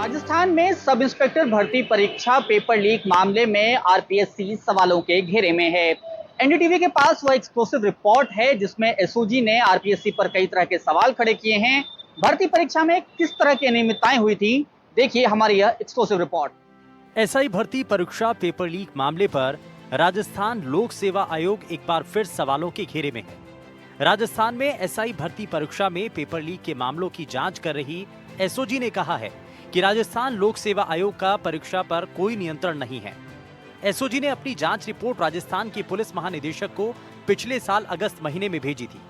राजस्थान में sub inspector भर्ती परीक्षा पेपर लीक मामले में आरपीएससी सवालों के घेरे में है। एनडीटीवी के पास वह एक्सक्लूसिव रिपोर्ट है जिसमें एसओजी ने आरपीएससी पर कई तरह के सवाल खड़े किए हैं। भर्ती परीक्षा में किस तरह की अनियमितताएं हुई थी, देखिए हमारी यह एक्सक्लूसिव रिपोर्ट। एसआई भर्ती परीक्षा पेपर लीक मामले पर राजस्थान लोक सेवा आयोग एक बार फिर सवालों के घेरे में है। राजस्थान में एसआई भर्ती परीक्षा में पेपर लीक के मामलों की जांच कर रही एसओजी ने कहा है कि राजस्थान लोक सेवा आयोग का परीक्षा पर कोई नियंत्रण नहीं है। एसओजी ने अपनी जांच रिपोर्ट राजस्थान के पुलिस महानिदेशक को पिछले साल अगस्त महीने में भेजी थी।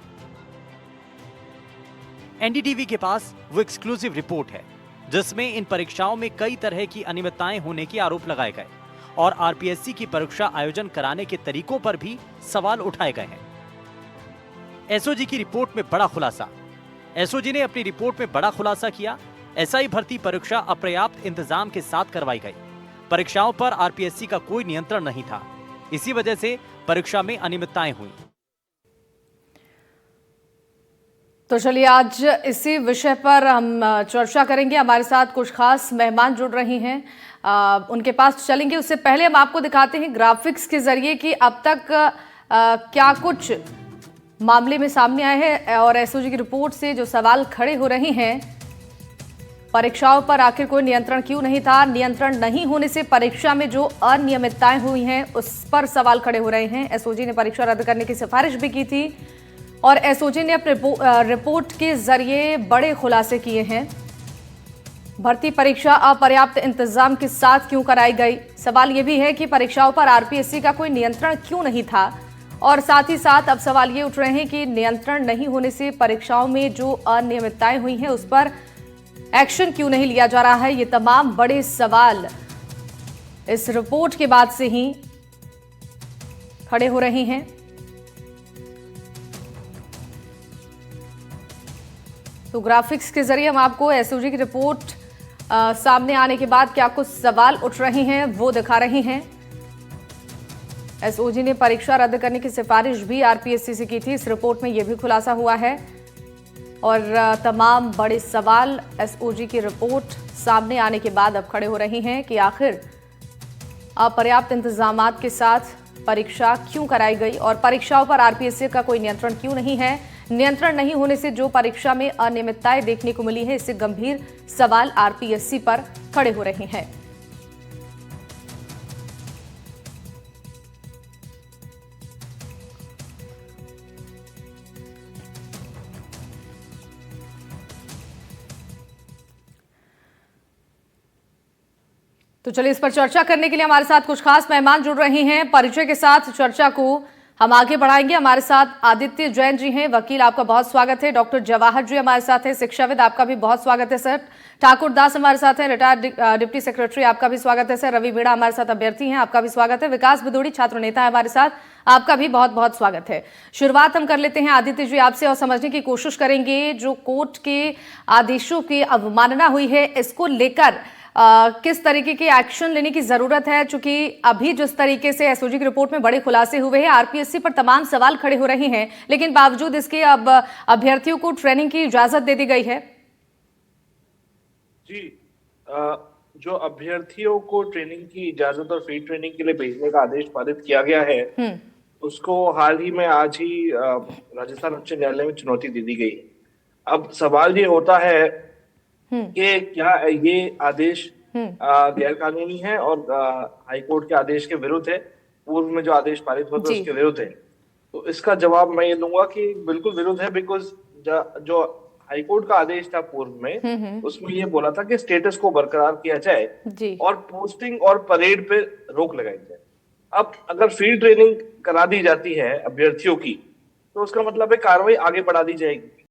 एनडीटीवी के पास वो एक्सक्लूसिव रिपोर्ट है जिसमें इन परीक्षाओं में कई तरह की अनियमितताएं होने के आरोप लगाए गए और आरपीएससी की परीक्षा आयोजन कराने के तरीकों पर भी सवाल उठाए गए हैं। एसओजी की रिपोर्ट में बड़ा खुलासा। एसओजी ने अपनी रिपोर्ट में बड़ा खुलासा किया। एसआई भर्ती परीक्षा अपर्याप्त इंतजाम के साथ करवाई गई। परीक्षाओं पर आरपीएससी का कोई नियंत्रण नहीं था, इसी वजह से परीक्षा में अनियमितताएं हुई। तो चलिए आज इसी विषय पर हम चर्चा करेंगे। हमारे साथ कुछ खास मेहमान जुड़ रही हैं, उनके पास चलेंगे। उससे पहले हम आपको दिखाते हैं ग्राफिक्स के जरिए कि अब तक क्या कुछ मामले में सामने आए हैं और एसओजी की रिपोर्ट से जो सवाल खड़े हो रहे हैं, परीक्षाओं पर आखिर कोई नियंत्रण क्यों नहीं था, नियंत्रण नहीं होने से परीक्षा में जो अनियमितताएं हुई हैं उस पर सवाल खड़े हो रहे हैं। एसओजी ने परीक्षा रद्द करने की सिफारिश भी की थी और एसओजी ने अपने रिपोर्ट के जरिए बड़े खुलासे किए हैं। भर्ती परीक्षा अपर्याप्त इंतजाम के साथ क्यों कराई गई, सवाल यह भी है कि परीक्षाओं पर आरपीएससी का कोई नियंत्रण क्यों नहीं था, और साथ ही साथ अब सवाल ये उठ रहे हैं कि नियंत्रण नहीं होने से परीक्षाओं में जो अनियमितताएं हुई हैं उस पर एक्शन क्यों नहीं लिया जा रहा है। ये तमाम बड़े सवाल इस रिपोर्ट के बाद से ही खड़े हो रहे हैं। तो ग्राफिक्स के जरिए हम आपको एसओजी की रिपोर्ट सामने आने के बाद क्या कुछ सवाल उठ रहे हैं वो दिखा रहे हैं। एसओजी ने परीक्षा रद्द करने की सिफारिश भी आरपीएससी से की थी। इस रिपोर्ट में यह भी खुलासा हुआ है और तमाम बड़े सवाल एसओजी की रिपोर्ट सामने आने के बाद अब खड़े हो रहे हैं कि आखिर अपर्याप्त इंतजामात के साथ परीक्षा क्यों कराई गई और परीक्षाओं पर आरपीएससी का कोई नियंत्रण क्यों नहीं है। नियंत्रण नहीं होने से जो परीक्षा में अनियमितताएं देखने को मिली है, इससे गंभीर सवाल आरपीएससी पर खड़े हो रहे हैं। तो चलिए इस पर चर्चा करने के लिए हमारे साथ कुछ खास मेहमान जुड़ रहे हैं। परिचय के साथ चर्चा को हम आगे बढ़ाएंगे। हमारे साथ आदित्य जैन जी हैं, वकील, आपका बहुत स्वागत है। डॉक्टर जवाहर जी हमारे साथ हैं, शिक्षाविद, आपका भी बहुत स्वागत है सर। ठाकुर दास हमारे साथ हैं, रिटायर्ड डिप्टी सेक्रेटरी, आपका भी स्वागत है सर। रवि मीणा हमारे साथ अभ्यर्थी हैं, आपका भी स्वागत है। विकास बिदोड़ी छात्र नेता है हमारे साथ, आपका भी बहुत बहुत स्वागत है। शुरुआत हम कर लेते हैं आदित्य जी आपसे और समझने की कोशिश करेंगे जो कोर्ट के आदेशों की अवमानना हुई है, इसको लेकर किस तरीके के एक्शन लेने की जरूरत है। चूंकि अभी जिस तरीके से एसओजी की रिपोर्ट में बड़े खुलासे हुए हैं, आरपीएससी पर तमाम सवाल खड़े हो रहे हैं, लेकिन बावजूद इसके अब अभ्यर्थियों को ट्रेनिंग की इजाजत दे दी गई है। जी, जो अभ्यर्थियों को ट्रेनिंग की इजाजत और फ्री ट्रेनिंग के लिए भेजने का आदेश पारित किया गया है, उसको हाल ही में आज ही राजस्थान उच्च न्यायालय में चुनौती दे दी गई। अब सवाल ये होता है कि क्या ये आदेश गैर कानूनी है और हाईकोर्ट के आदेश के विरुद्ध है, पूर्व में जो आदेश पारित हुआ था उसके विरुद्ध है। तो इसका जवाब मैं ये दूंगा कि बिल्कुल विरुद्ध है, बिकॉज जो हाईकोर्ट का आदेश था पूर्व में, उसमें ये बोला था कि स्टेटस को बरकरार किया जाए और पोस्टिंग और परेड पे रोक लगाई जाए। अब अगर फ्री ट्रेनिंग करा दी जाती है अभ्यर्थियों की, तो उसका मतलब है कार्रवाई आगे बढ़ा दी जाएगी।